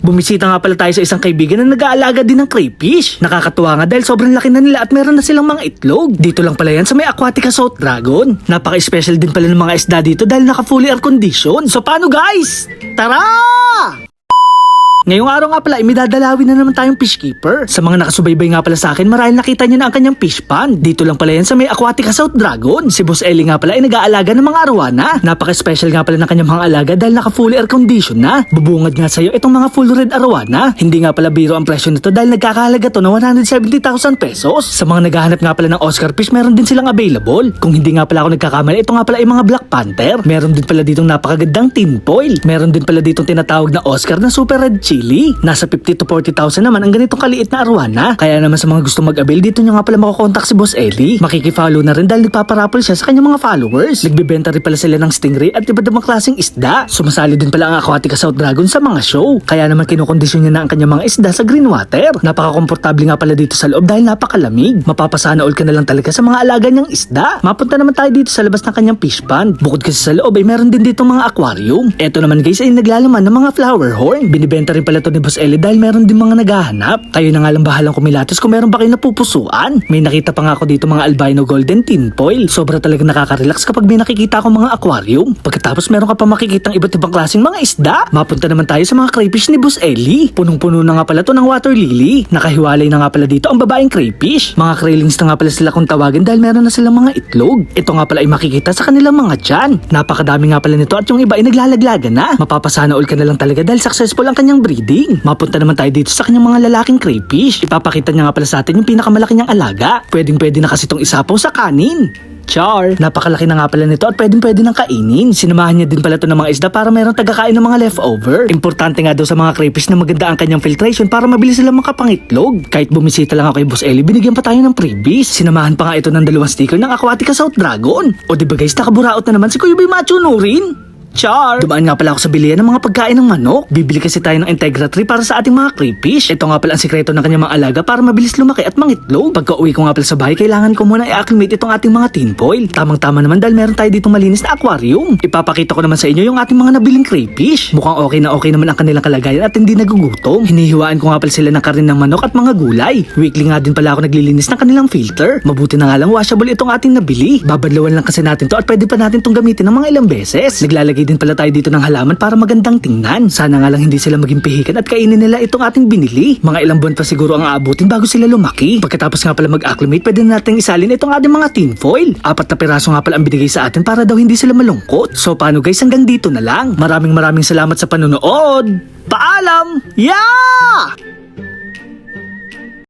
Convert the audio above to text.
Bumisita nga pala tayo sa isang kaibigan na nag-aalaga din ng crayfish. Nakakatuwa nga dahil sobrang laki na nila at meron na silang mga itlog. Dito lang pala yan sa may Aquatica South Dragon. Napaka-special din pala ng mga isda dito dahil naka-fully air condition. So paano guys? Tara! Ngayong araw nga pala, imidadalawin na naman tayong fish keeper. Sa mga nakasubaybay nga pala sa akin, marahil nakita nyo na ang kanyang fish pond. Dito lang pala yan sa may Aquatica South Dragon. Si Boss Ellie nga pala ay nag-aalaga ng mga arwana. Napaka-special nga pala ng kanyang mga alaga dahil naka-fully air condition na. Bubungad nga sa'yo itong mga full red arwana. Hindi nga pala biro ang presyo nito dahil nagkakahalaga to na 170,000 pesos. Sa mga naghahanap nga pala ng Oscar fish, meron din silang available. Kung hindi nga pala ako nagkakamali, ito nga pala ay mga Black Panther. Meron din pala ditong napakagandang tin foil. Meron din pala ditong tinatawag na Oscar na super red chili. Nasa 50 to 40,000 naman ang ganitong kaliit na arwana. Kaya naman sa mga gusto mag-avail, dito nyo nga pala makukontak si Boss Ellie. Makikifollow na rin dahil nagpaparapol siya sa kanyang mga followers. Nagbibenta rin pala sila ng stingray at iba't ibang klaseng isda. Sumasali din pala ang Aquatica South Dragon sa mga show. Kaya naman kinukondisyon niya na ang kanyang mga isda sa green water. Napaka-komportable nga pala dito sa loob dahil napakalamig. Mapapasana all ka na lang talaga sa mga alaga niyang isda. Mapunta naman tayo dito sa labas ng kanyang fish pond. Bukod kasi sa loob ay meron din dito mga aquarium. Eto naman guys ay naglalaman ng mga flower horn. Binibenta rin pala to ni Boss Ellie dahil meron din mga naghahanap. Kayo na nga lang bahalang kumilatos kung meron pa kayo napupusuan. May nakita pa nga ako dito mga albino golden tin foil. Sobra talagang nakaka-relax kapag may nakikita akong mga aquarium. Pagkatapos meron ka pa makikitang iba't ibang klaseng mga isda. Mapunta naman tayo sa mga crayfish ni Boss Ellie. Punong-puno na nga pala to ng water lily. Nakahiwalay na nga pala dito ang babaeng crayfish. Mga kraylings na nga pala sila kung tawagin dahil meron na silang mga itlog. Ito nga pala ay makikita sa kanilang mga tiyan. Napakadami nga pala nito at yung iba ay naglalaglaga na. Mapapasana all ka na lang talaga dahil successful ang kanyang breeding. Mapunta naman tayo dito sa kanyang mga lalaking crayfish. Ipapakita niya nga pala sa atin yung pinakamalaki niyang alaga. Pwedeng-pwede na kasi itong isapaw sa kanin. Char! Napakalaki na nga pala nito at pwedeng-pwede nang kainin. Sinamahan niya din pala ito ng mga isda para mayroong tagakain ng mga leftover. Importante nga daw sa mga crayfish na maganda ang kanyang filtration para mabilis sila makapangitlog. Kahit bumisita lang ako kay Boss Ellie, binigyan pa tayo ng freebies. Sinamahan pa nga ito ng 2 sticker ng Aquatica South Dragon. O diba guys, nakaburaot na naman si Kuya Bay Macho Nurin? Char! Dumaan nga pala ako sa bilihan ng mga pagkain ng manok. Bibili kasi tayo ng Integra 3 para sa ating mga crayfish. Ito nga pala ang sikreto ng kanyang mga alaga para mabilis lumaki at mangitlog. Pagka uwi ko nga pala sa bahay, kailangan ko muna i-acclimate itong ating mga tin foil. Tamang-tama naman dahil meron tayo ditong malinis na aquarium. Ipapakita ko naman sa inyo yung ating mga nabiling crayfish. Mukhang okay naman ang kanilang kalagayan at hindi nagugutom. Hinihiwaan ko nga pala sila ng karin ng manok at mga gulay. Weekly nga din pala ako naglilinis ng kanilang filter. Mabuti na nga lang washable itong ating nabili. Babadlawan lang kasi natin to at pwede pa natin tong gamitin ng mga ilang beses. Naglalagay din pala tayo dito ng halaman para magandang tingnan. Sana nga lang hindi sila maging pihikan at kainin nila itong ating binili. Mga ilang buwan pa siguro ang aabutin bago sila lumaki. Pagkatapos nga pala mag-acclimate, pwede na natin isalin itong ating mga tin foil. 4 na piraso nga pala ang binigay sa atin para daw hindi sila malungkot. So paano guys, hanggang dito na lang. Maraming salamat sa panonood. Paalam! Yeah!